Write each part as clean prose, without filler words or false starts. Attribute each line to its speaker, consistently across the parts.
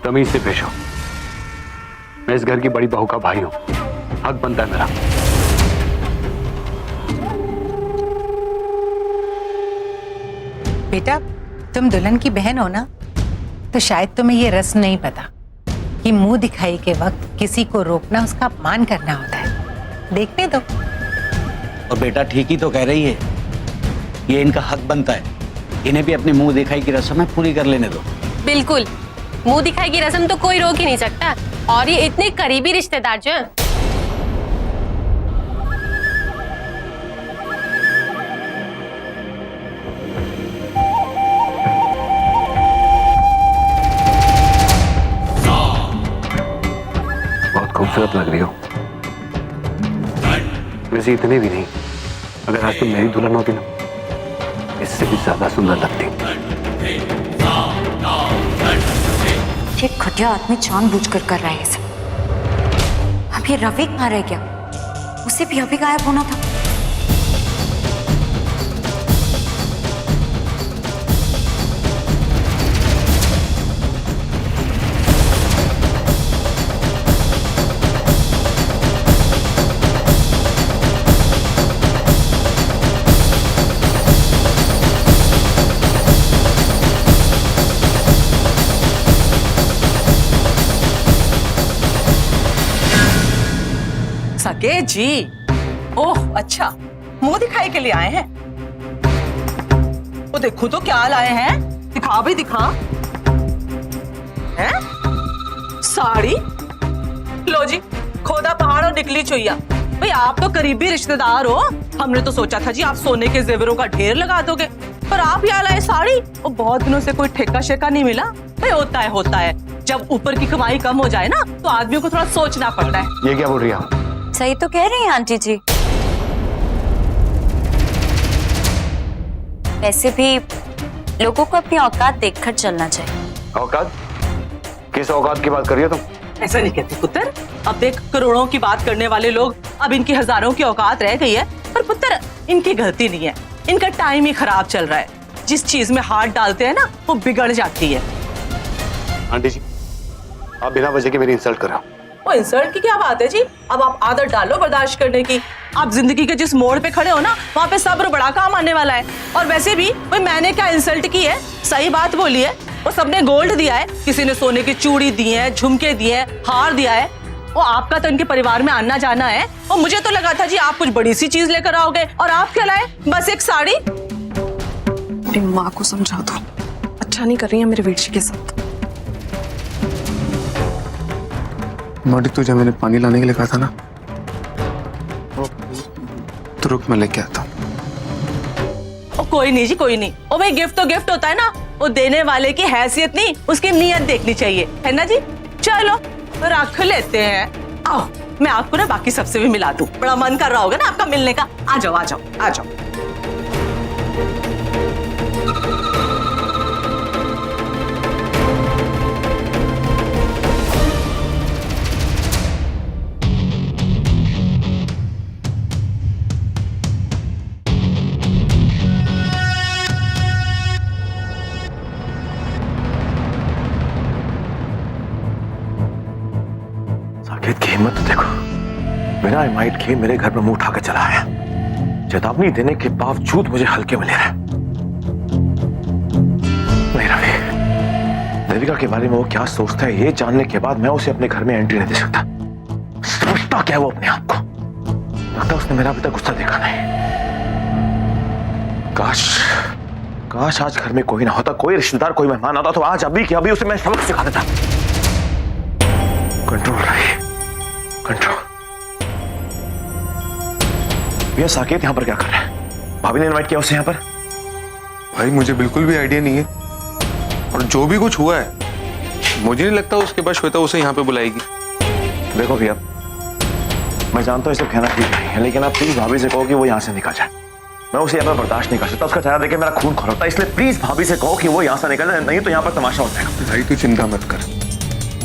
Speaker 1: तमीज से पेश हो। मैं इस घर की बड़ी बहू का भाई हूं, हक बनता है मेरा।
Speaker 2: बेटा, तुम दुल्हन की बहन हो ना, तो शायद तुम्हें ये रस्म नहीं पता कि मुंह दिखाई के वक्त किसी को रोकना उसका अपमान करना होता है। देखने दो।
Speaker 3: और बेटा ठीक ही तो कह रही है, ये इनका हक बनता है। इन्हें भी अपनी मुंह दिखाई की रस्म है पूरी कर लेने दो।
Speaker 4: बिल्कुल, मुंह दिखाई की रस्म तो कोई रोक ही नहीं सकता, और ये इतने करीबी रिश्तेदार जो हैं।
Speaker 1: बहुत खूबसूरत लग रही हो। वैसे इतने भी नहीं, अगर आज तुम मेरी दुल्हन होती ना, इससे भी ज्यादा सुंदर लगती।
Speaker 5: ये घटिया आदमी जानबूझकर कर रहा है ये सब। अब ये रवि कहाँ रह गया? उसे भी अभी गायब होना था।
Speaker 6: सके जी, ओह अच्छा, मुंह दिखाई के लिए आए हैं। वो देखो तो क्या लाए हैं, दिखा भी दिखा। हैं? साड़ी? लो जी, खोदा पहाड़ और निकली चुईया। भाई आप तो करीबी रिश्तेदार हो, हमने तो सोचा था जी आप सोने के जेवरों का ढेर लगा दोगे, पर आप यहाँ लाए साड़ी। और बहुत दिनों से कोई ठेका शेका नहीं मिला। भाई होता है, जब ऊपर की कमाई कम हो जाए ना, तो आदमियों को थोड़ा सोचना पड़ता है।
Speaker 1: ये क्या बोल रही है आप?
Speaker 5: सही तो कह रही हैं आंटी जी। वैसे भी लोगों को अपनी औकात देखकर चलना चाहिए।
Speaker 1: औकात? किस औकात की बात कर रही हो तुम?
Speaker 6: ऐसा नहीं कहती पुत्र। अब देख, करोड़ों की बात करने वाले लोग, अब इनकी हजारों की औकात रह गई है। पर पुत्र, इनकी गलती नहीं है, इनका टाइम ही खराब चल रहा है। जिस चीज में हाथ डालते हैं ना, वो बिगड़ जाती है।
Speaker 1: आंटी जी, आप बिना वजह के मेरी इंसल्ट कर रहे हो।
Speaker 6: वो इंसल्ट की क्या बात है जी? अब आप आदत डालो बर्दाश्त करने की। आप जिंदगी के जिस मोड़ पे खड़े हो ना, वहाँ पे सब्र बड़ा काम आने वाला है। और वैसे भी भाई मैंने क्या इंसल्ट की है, सही बात बोली है। वो सबने गोल्ड दिया है, किसी ने सोने की चूड़ी दी है, झुमके दिए हैं, हार दिया है। वो आपका तो इनके परिवार में आना जाना है। और मुझे तो लगा था जी आप कुछ बड़ी सी चीज लेकर आओगे, और आप क्या लाए? बस एक साड़ी।
Speaker 7: अपनी माँ को समझा दो, अच्छा नहीं कर रही है मेरे वीर जी के साथ।
Speaker 8: नोटिक, तुझे मैंने पानी लाने के लिए कहा था ना, तो रुक मैं लेके आता हूँ।
Speaker 6: कोई नहीं जी, कोई नहीं। ओ भाई गिफ्ट तो गिफ्ट होता है ना, वो देने वाले की हैसियत नहीं, उसकी नीयत देखनी चाहिए, है ना जी? चलो रख लेते हैं। आओ, मैं आपको ना बाकी सबसे भी मिला दूं। बड़ा मन कर रहा होगा ना आपका मिलने का। आ जाओ आ जाओ आ जाओ।
Speaker 1: साकेत की हिम्मत तो देखो, बिना इनवाइट के मेरे घर में मुंह उठा के चला आया। चेतावनी देने के बावजूद मुझे हल्के में ले रहा है। नहीं रवि, देविका के बारे में वो क्या सोचता है, ये जानने के बाद मैं उसे अपने घर में एंट्री नहीं दे सकता। सोचता क्या है वो अपने आप को? लगता है उसने मेरा अभी तक गुस्सा देखा नहीं। काश आज घर में कोई ना होता, कोई रिश्तेदार, कोई मेहमान आता, तो आज अभी के अभी उसे मैं सबक सिखा देता। कंट्रोल रही, कंट्रोल। भैया साकेत यहाँ पर क्या कर रहा है? भाभी ने इनवाइट किया उसे यहाँ पर?
Speaker 8: भाई मुझे बिल्कुल भी आइडिया नहीं है, और जो भी कुछ हुआ है मुझे नहीं लगता उसके बाद श्वेता उसे यहाँ पे बुलाएगी।
Speaker 1: देखो भैया, मैं जानता हूँ इसे कहना ठीक नहीं है, लेकिन आप प्लीज भाभी से कहो कि वो यहाँ से निकल जाए। मैं उसे यहाँ पर बर्दाश्त नहीं कर सकता, उसका चेहरा देख के मेरा खून खौलता है। इसलिए प्लीज भाभी से कहो कि वो यहाँ से निकल जाए, नहीं तो यहाँ पर तमाशा हो जाएगा।
Speaker 8: भाई तू चिंता मत कर,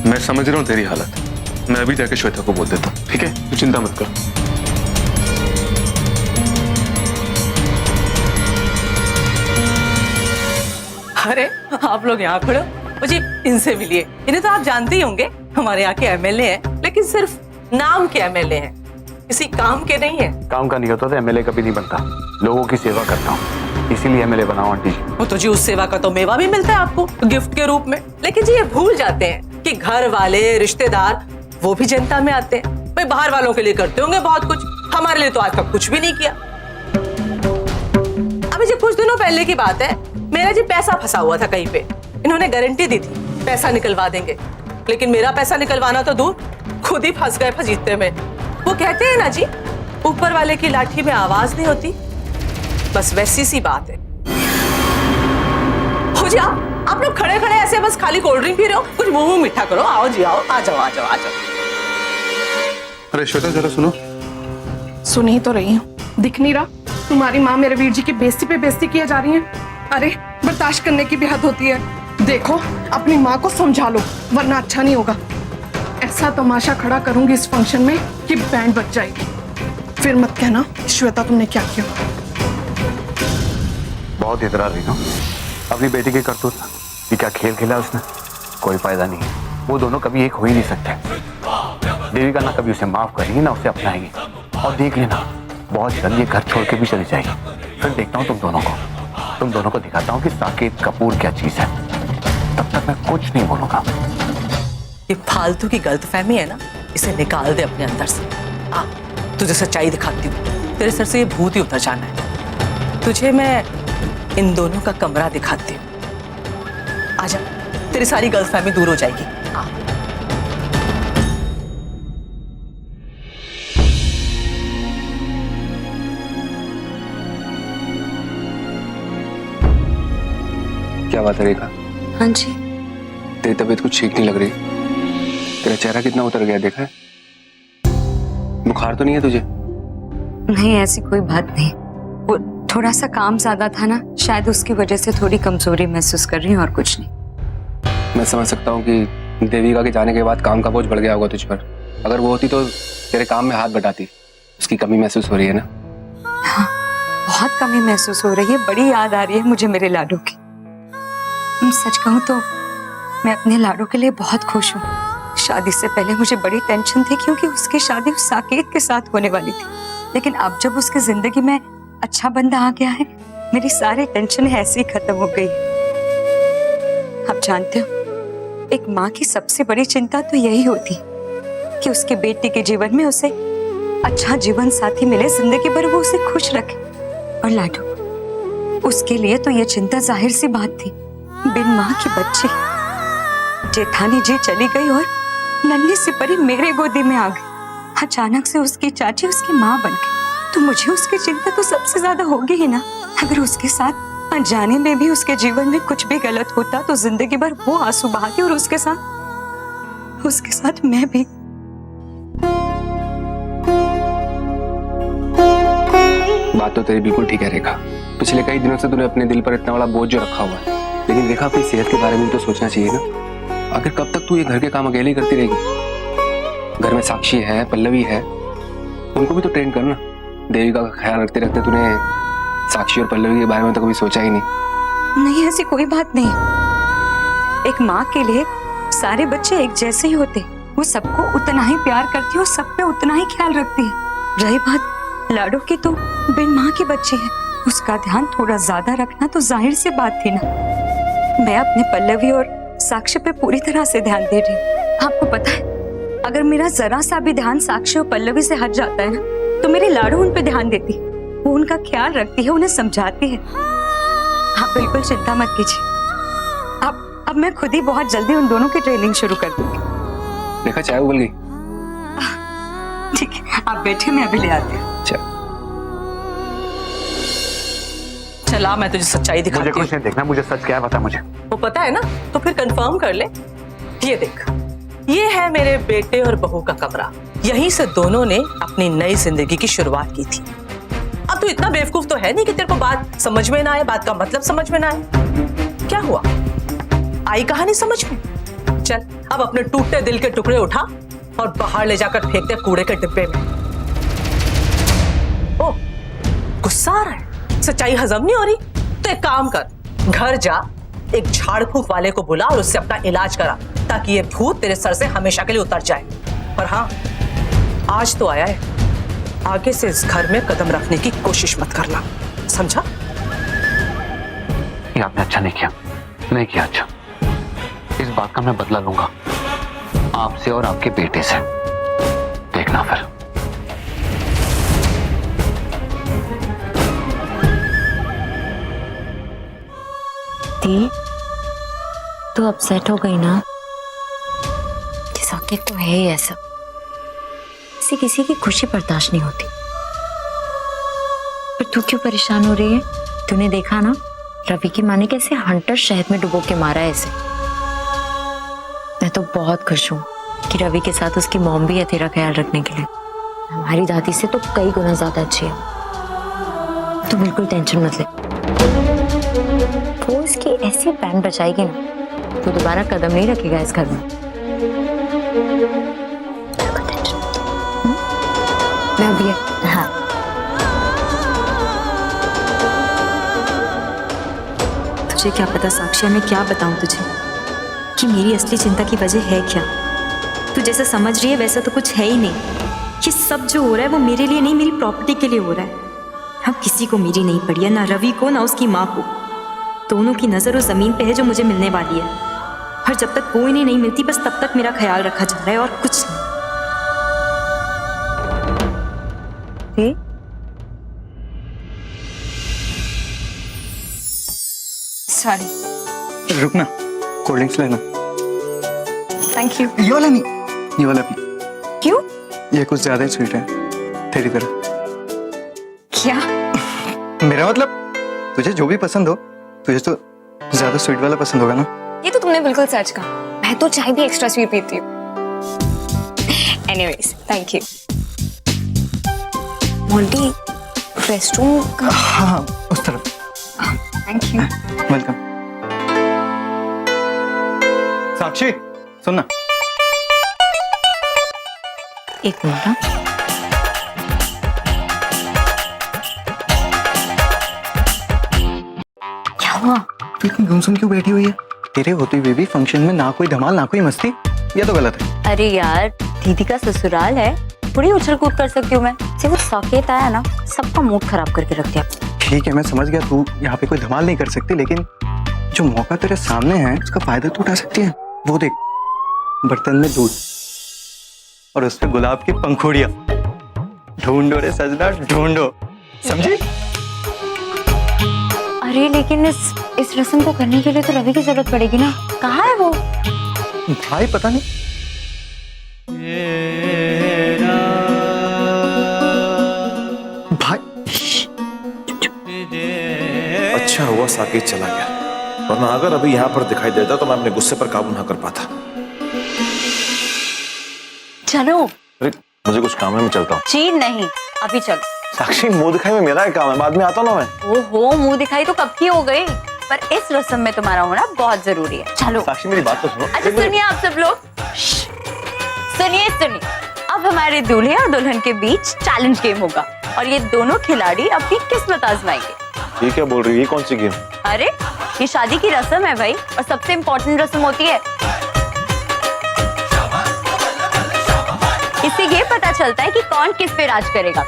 Speaker 8: मैं समझ रहा हूँ तेरी हालत। मैं अभी जाके श्वेता को बोल देता हूँ, ठीक है? तू चिंता मत कर।
Speaker 6: अरे आप लोग यहाँ खड़े हो, मुझे इनसे मिलिए, इन्हें तो आप जानते ही होंगे, हमारे यहाँ के एमएलए हैं, लेकिन सिर्फ नाम के एमएलए हैं, किसी काम के नहीं है।
Speaker 9: काम का नहीं होता तो एमएलए कभी नहीं बनता। लोगों की सेवा करता हूँ, इसीलिए एमएलए बना हूँ आंटी जी।
Speaker 6: वो तो जी उस सेवा का तो मेवा भी मिलता है आपको गिफ्ट के रूप में, लेकिन जी ये भूल जाते हैं कि घर वाले रिश्तेदार वो भी जनता में आते हैं। भाई बाहर वालों के लिए करते होंगे बहुत कुछ, हमारे लिए तो आज तक कुछ भी नहीं किया। अभी जी कुछ दिनों पहले की बात है, मेरा जी पैसा फंसा हुआ था कहीं पे, इन्होंने गारंटी दी थी पैसा निकलवा देंगे, लेकिन मेरा पैसा निकलवाना तो दूर, खुद ही फंस गए फजीते में। वो कहते हैं ना जी, ऊपर वाले की लाठी में आवाज नहीं होती, बस वैसी सी बात है। हो जी आप लोग खड़े खड़े ऐसे बस खाली कोल्ड ड्रिंक पी रहे हो, कुछ मुंह मीठा करो। आओ जी आओ, आ जाओ आ जाओ आ जाओ।
Speaker 8: अरे श्वेता जरा सुनो।
Speaker 7: सुन ही तो रही हूँ, दिख नहीं रहा? तुम्हारी माँ मेरे वीर जी की बेइज्जती पे बेइज्जती किए जा रही है। अरे बर्दाश्त करने की भी हद होती है। देखो अपनी माँ को समझा लो, वरना अच्छा नहीं होगा। ऐसा तमाशा खड़ा करूंगी इस फंक्शन में कि बैंड बज जाएगी। फिर मत कहना श्वेता तुमने क्या किया।
Speaker 9: बहुत इतरा रही हो अपनी बेटी के करतूत। ये क्या खेल खेला उसने? कोई फायदा नहीं है, वो दोनों कभी एक हो ही नहीं सकते। देविका ना कभी उसे माफ करेगी ना उसे अपनाएगी, और देख लेना बहुत जल्द ये घर छोड़ के भी चली जाएगी। फिर देखता हूँ तुम दोनों को दिखाता हूँ कि साकेत कपूर क्या चीज है। तब तक मैं कुछ नहीं बोलूंगा।
Speaker 6: ये फालतू की गलतफहमी है ना, इसे निकाल दे अपने अंदर से। आ, तुझे सच्चाई दिखाती हूँ, तेरे सर से ये भूत ही उतर जाना है। तुझे मैं इन दोनों का कमरा दिखाती हूँ, आजा, तेरी सारी गलतफहमी दूर हो जाएगी। आ।
Speaker 8: क्या बात है रेखा?
Speaker 5: हाँ जी।
Speaker 8: तेरी तबीयत कुछ ठीक नहीं लग रही। तेरा चेहरा कितना उतर गया, देखा है? बुखार तो नहीं है तुझे?
Speaker 5: नहीं ऐसी कोई बात नहीं, वो थोड़ा सा काम ज्यादा था ना, शायद उसकी वजह से थोड़ी कमजोरी महसूस कर रही हूँ, और कुछ नहीं।
Speaker 8: मैं समझ सकता हूँ कि देविका के जाने के बाद काम का बोझ बढ़ गया होगा तुझ पर। अगर वो होती तो तेरे काम में हाथ बटाती। उसकी कमी महसूस हो रही है ना?
Speaker 5: हाँ, बहुत कमी महसूस हो रही है। बड़ी याद आ रही है मुझे मेरे लाडू की। सच कहूँ तो मैं अपने लाडू के लिए बहुत खुश हूँ। शादी से पहले मुझे बड़ी टेंशन थी, क्योंकि उसकी शादी उस साकेत के साथ होने वाली थी। लेकिन अब जब उसकी जिंदगी में अच्छा बंदा आ गया है, मेरी सारी टेंशन ऐसे ही खत्म हो गई। आप जानते हो, एक माँ की सबसे बड़ी चिंता तो यही होती कि उसके बेटी के जीवन में उसे अच्छा जीवन साथी मिले, जिंदगी भर वो उसे खुश रखे। और लाडू, उसके लिए तो ये चिंता जाहिर सी बात थी। बिन माँ की बच्ची जेठानी जी चली गई और नन्ही सी परी मेरे गोदी में आ गई। अचानक से उसकी चाची उसकी माँ बन गई, तो मुझे उसकी चिंता तो सबसे ज्यादा होगी ही ना। अगर उसके साथ अनजाने में भी उसके जीवन में कुछ भी गलत होता तो जिंदगी भर वो आंसू बहाती, और उसके साथ मैं भी।
Speaker 8: बात तो तेरी बिल्कुल ठीक है रेखा। पिछले कई दिनों से तूने अपने दिल पर इतना बड़ा बोझ जो रखा हुआ है, लेकिन रेखा अपनी सेहत के बारे में भी तो सोचना चाहिए ना। आखिर कब तक तू ये घर के काम अकेले ही करती रहेगी? घर में साक्षी है, पल्लवी है, उनको भी तो ट्रेन करना। देविका का ख्याल रखते रखते तूने साक्षी और पल्लवी के बारे में तो कभी सोचा ही नहीं।
Speaker 5: नहीं, ऐसी कोई बात नहीं। एक माँ के लिए सारे बच्चे एक जैसे ही होते, वो सबको उतना ही प्यार करती है और सब पे उतना ही ख्याल रखती है। रही बात लाडो की, तो बिन माँ की बच्ची है, उसका ध्यान थोड़ा ज्यादा रखना तो जाहिर सी बात थी ना। मैं अपने पल्लवी और साक्षी पे पूरी तरह से ध्यान दे रही हूँ। आपको पता है, अगर मेरा जरा सा भी ध्यान साक्षी और पल्लवी से हट जाता है ना, तो मेरी लाडो उन पे ध्यान देती, वो उनका ख्याल रखती है, उन्हें समझाती है। आप बिल्कुल चिंता मत कीजिए, अब मैं खुद ही बहुत जल्दी उन दोनों की ट्रेनिंग शुरू कर दूंगी।
Speaker 8: देखा चाय उबल गई?
Speaker 5: ठीक है, आप बैठे, मैं अभी ले आती हूँ।
Speaker 6: चला, मैं तुझे सच्चाई दिखाती
Speaker 9: मुझे
Speaker 6: हूँ।
Speaker 9: कुछ नहीं देखना, मुझे सच क्या है पता मुझे।
Speaker 6: वो पता है ना, तो फिर कंफर्म कर ले। ये देख, ये है मेरे बेटे और बहू का कमरा। यहीं से दोनों ने अपनी नई जिंदगी की शुरुआत की थी। अब तू इतना बेवकूफ तो है नहीं कि तेरे को बात समझ में ना आए, बात का मतलब समझ में ना आए। क्या हुआ, आई कहानी समझ में? चल अब अपने टूटे दिल के टुकड़े उठा और बाहर ले जाकर फेंक दे कूड़े के डिब्बे में। ओ, गुस्सा आ रहा है, सच्चाई हजम नहीं हो रही? तो एक काम कर, घर जा, एक झाड़ फूक वाले को बुला और उससे अपना इलाज करा, ताकि ये भूत तेरे सर से हमेशा के लिए उतर जाए। पर हाँ, आज तो आया है, आगे से इस घर में कदम रखने की कोशिश मत करना, समझा?
Speaker 9: ये आपने अच्छा नहीं किया अच्छा। इस बात का मैं बदला लूंगा आपसे और आपके बेटे से, देखना फिर।
Speaker 5: दी, तू अपसेट हो गई ना? कि साकेत तो है ही ऐसा, इसे किसी की खुशी बर्दाश्त नहीं होती। पर तू क्यों परेशान हो रही है? तूने देखा ना रवि की माँ ने कैसे हंटर शहद में डुबो के मारा है इसे। मैं तो बहुत खुश हूँ कि रवि के साथ उसकी मॉम भी है तेरा ख्याल रखने के लिए। हमारी दादी से तो कई गुना ज्यादा अच्छी है। तू बिल्कुल टेंशन मत ले, वो इसकी ऐसी बैंड बचाएगी ना, तो दोबारा कदम नहीं रखेगा इस घर में। मैं अभी हाँ
Speaker 10: तुझे क्या पता साक्षी, मैं क्या बताऊं तुझे कि मेरी असली चिंता की वजह है क्या। तू जैसा समझ रही है वैसा तो कुछ है ही नहीं। ये सब जो हो रहा है वो मेरे लिए नहीं, मेरी प्रॉपर्टी के लिए हो रहा है। अब किसी को मेरी नहीं पड़ी है, ना रवि को ना उसकी माँ को। दोनों की नजर उस जमीन पे है जो मुझे मिलने वाली है, और जब तक वो इन्हें नहीं मिलती बस तब तक मेरा ख्याल रखा जा रहा है और कुछ नहीं।
Speaker 5: सॉरी,
Speaker 11: रुकना, कोल्ड ड्रिंक्स लेना।
Speaker 10: Thank you.
Speaker 11: ये वाला नहीं, ये वाला पी।
Speaker 10: क्यों?
Speaker 11: ये कुछ ज्यादा ही स्वीट है तेरी तरह।
Speaker 10: क्या?
Speaker 11: मेरा मतलब तुझे जो भी पसंद हो, तुझे तो ज्यादा स्वीट वाला पसंद होगा ना?
Speaker 10: ये तो तुमने बिल्कुल सच कहा। मैं तो चाय भी एक्स्ट्रा स्वीट पीती हूँ। Anyways, thank you. Monty, restroom का?
Speaker 11: हाँ, उस तरफ।
Speaker 10: Thank you.
Speaker 11: वेलकम। साक्षी सुनना।
Speaker 5: एक मिनट ना। क्या हुआ?
Speaker 11: तू इतनी गुमसुम क्यों बैठी हुई है? तेरे होते हुए भी फंक्शन में ना कोई धमाल ना कोई मस्ती, ये तो गलत है।
Speaker 5: अरे यार, दीदी का ससुराल है, थोड़ी उछल कूद कर सकती हूँ मैं। सिर्फ वो साकेत आया ना, सबका मूड खराब करके रख दिया।
Speaker 11: ठीक है, मैं समझ गया तू यहाँ पे कोई धमाल नहीं कर सकती, लेकिन जो मौका तेरे सामने है उसका फायदा तो उठा सकती है। वो देख, बर्तन में दूध और उस पे गुलाब की पंखुड़ियां। ढूंढो रे सजना, ढूंढो, समझी?
Speaker 5: अरे लेकिन इस रस्म को करने के लिए तो रवि की जरूरत पड़ेगी ना। कहाँ है वो?
Speaker 11: भाई पता नहीं। भाई
Speaker 1: अच्छा हुआ साकेत चला गया, वरना अगर अभी यहाँ पर दिखाई देता तो मैं अपने गुस्से पर काबू ना कर पाता।
Speaker 5: चलो।
Speaker 1: अरे मुझे कुछ काम है, मैं चलता हूँ।
Speaker 5: जी नहीं, अभी चलो।
Speaker 1: साक्षी, मुंह दिखाई में मेरा ही काम है, बाद में आता हूँ ना मैं।
Speaker 5: ओहो, मुंह दिखाई तो कब की हो गई, पर इस रस्म में तुम्हारा होना बहुत जरूरी है। चलो।
Speaker 1: साक्षी मेरी बात तो सुनो।
Speaker 5: अच्छा सुनिए आप सब लोग, सुनिए। अब हमारे दूल्हे और दुल्हन के बीच चैलेंज गेम होगा और ये दोनों खिलाड़ी अपनी किस्मत आजमाएंगे।
Speaker 1: ये क्या बोल रही है? ये कौन सी गेम?
Speaker 5: अरे ये शादी की रस्म है भाई, और सबसे इम्पोर्टेंट रस्म होती है। इससे ये पता चलता है कि कौन किस पे राज करेगा।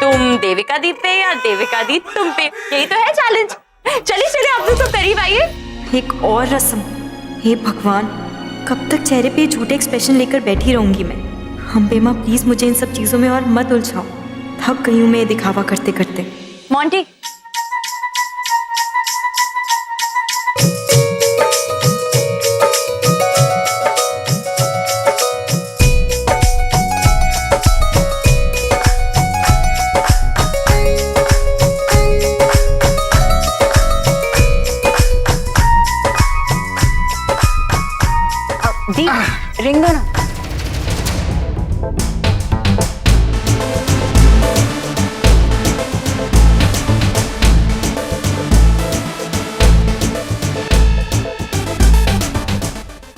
Speaker 5: तुम देविका दी पे या देविका दी तुम पे, यही तो है चैलेंज। चलिए आप लोग तो करीब आइए।
Speaker 10: एक और रस्म। हे भगवान, कब तक चेहरे पे झूठे एक्सप्रेशन लेकर बैठी रहूंगी मैं? अम्बे माँ प्लीज मुझे इन सब चीजों में और मत उलझाओ। थक गई हूँ मैं ये दिखावा करते करते।
Speaker 5: मोंटी, दी रिंग दो ना।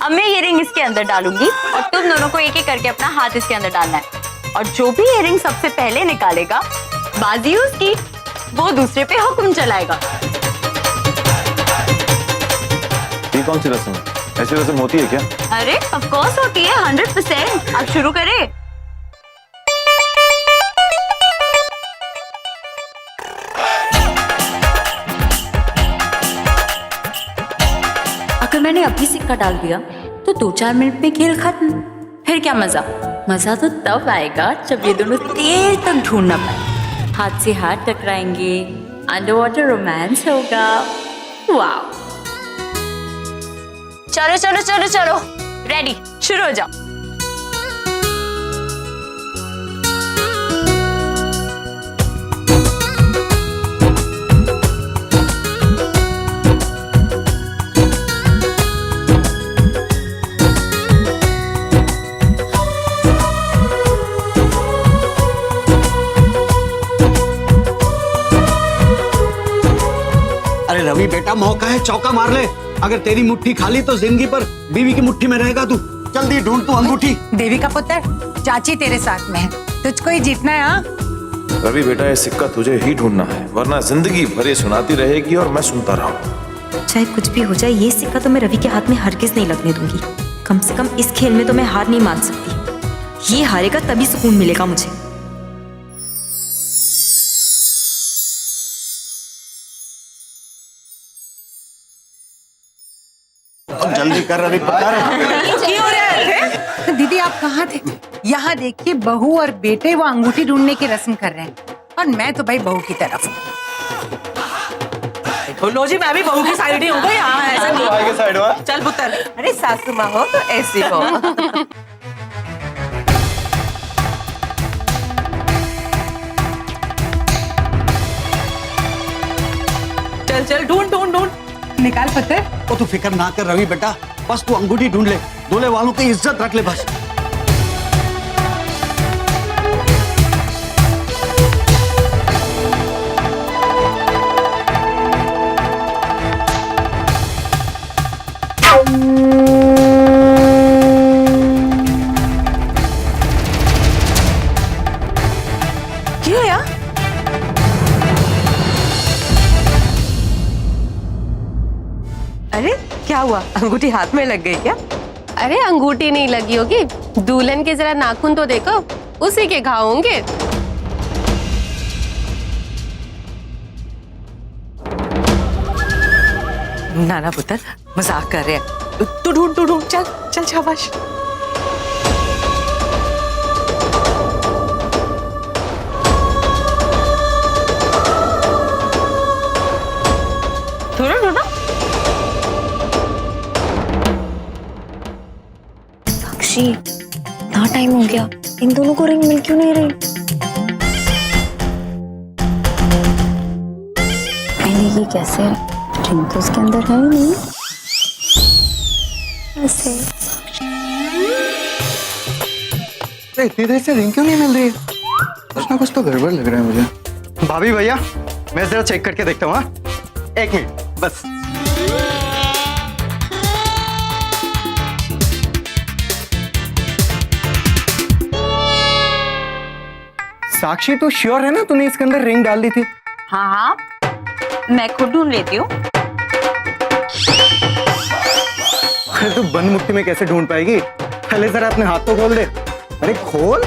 Speaker 5: अब मैं ये रिंग इसके अंदर डालूंगी और तुम दोनों को एक एक करके अपना हाथ इसके अंदर डालना है, और जो भी ये रिंग सबसे पहले निकालेगा, बाजी उसकी, वो दूसरे पे हुक्म चलाएगा।
Speaker 1: कौन सी रस्म है? ऐसी रस्म होती है क्या?
Speaker 10: अरे ऑफ कोर्स होती है 100%। अब शुरू करें। अगर मैंने अभी सिक्का डाल दिया तो 2-4 मिनट में खेल खत्म। फिर क्या मजा? मजा तो तब आएगा जब ये दोनों देर तक ढूंढ ना पाए। हाथ से हाथ टकराएंगे, अंडर वाटर रोमांस होगा। वाह! चलो चलो चलो चलो, रेडी, शुरू हो जाओ।
Speaker 3: अरे रवि बेटा, मौका है, चौका मार ले। अगर तेरी मुट्ठी खाली तो जिंदगी पर बीवी की मुट्ठी में रहेगा तू। जल्दी ढूंढ तू अंगूठी।
Speaker 2: देवी का पुत्र, चाची तेरे साथ में है, तुझको ही जीतना है। हाँ,
Speaker 1: रवि बेटा, ये सिक्का तुझे ही ढूंढना है, वरना जिंदगी भर ये सुनाती रहेगी और मैं सुनता रहूं।
Speaker 10: चाहे कुछ भी हो जाए, ये सिक्का तो मैं रवि के हाथ में हरगिज नहीं लगने दूंगी। कम से कम इस खेल में तो मैं हार नहीं मान सकती। ये हारेगा तभी सुकून मिलेगा मुझे।
Speaker 3: जल्दी कर रवि, पकड़।
Speaker 2: तो दीदी आप कहाँ थे? यहाँ देखिए, बहू और बेटे वो अंगूठी ढूंढने की रस्म कर रहे हैं और मैं तो भाई बहू की तरफ हूँ।
Speaker 6: लो जी, मैं भी बहू की साइड ही हूँ भाई। हाँ, ऐसा नहीं।
Speaker 9: भाई के साइड हुआ।
Speaker 6: चल पुत्र। अरे सासू माँ हो तो ऐसी हो। चल चल, ढूंढ ढूंढ ढूंढ।
Speaker 2: निकाल पुत्र।
Speaker 3: ओ तू फिक्र ना कर रवि बेटा, बस तू अंगूठी ढूंढ ले। दूल्हे वालों की इज्जत रख ले बस।
Speaker 6: क्यों यार? अरे क्या हुआ, अंगूठी हाथ में लग गई क्या?
Speaker 4: अरे अंगूठी नहीं लगी होगी, दुल्हन के जरा नाखून तो देखो, उसी के घाव होंगे।
Speaker 6: नाना पुत्र, मजाक कर रहे हैं। तू ढूंढ तू ढूंढ, चल चल, शाबाश। ढूंढो ढूंढो।
Speaker 10: साक्षी, इतना टाइम हो गया, इन दोनों को रिंग मिल क्यों नहीं रही? मिलेगी कैसे? रिंग तो उसके अंदर है ही नहीं। ऐसे
Speaker 11: इतनी देर से रिंग क्यों नहीं मिल रही है? कुछ ना कुछ तो गड़बड़ लग रहा है मुझे। भाभी भैया, मैं जरा चेक करके देखता हूँ। हाँ, 1 मिनट बस। साक्षी, तू श्योर है ना तूने इसके अंदर रिंग डाल दी थी?
Speaker 10: हाँ हाँ, मैं खुद ढूंढ लेती हूँ।
Speaker 11: अरे तू बंद मुट्ठी में कैसे ढूंढ पाएगी? पहले जरा अपने हाथ तो खोल दे। अरे खोल।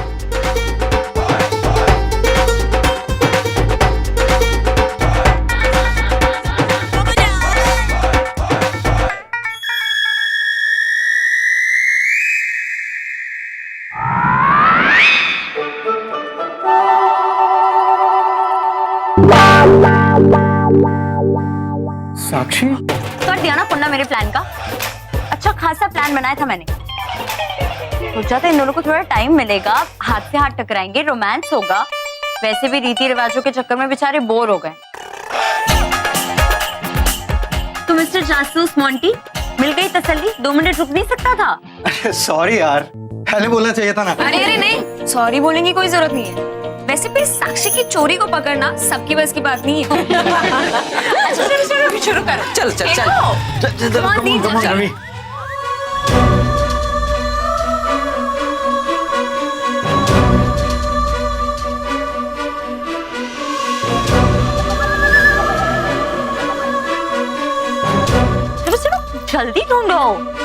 Speaker 11: साक्षी,
Speaker 10: कर दिया ना पुन्ना मेरे प्लान का। अच्छा खासा प्लान बनाया था मैंने। सोचा था इन दोनों को थोड़ा टाइम मिलेगा, हाथ से हाथ टकराएंगे, रोमांस होगा। वैसे भी रीति रिवाजों के चक्कर में बेचारे बोर हो गए। तो मिस्टर जासूस मोंटी, मिल गई तसल्ली? 2 मिनट रुक नहीं सकता था?
Speaker 11: अरे सॉरी यार, पहले बोलना चाहिए था ना।
Speaker 10: अरे अरे नहीं, सॉरी बोलने की कोई जरूरत नहीं है। वैसे भी साक्षी की चोरी को पकड़ना सबकी बस की बात नहीं है। अच्छा चलो चलो शुरू करो।
Speaker 6: चल चल चल।
Speaker 11: रवि,
Speaker 5: जल्दी ढूंढो।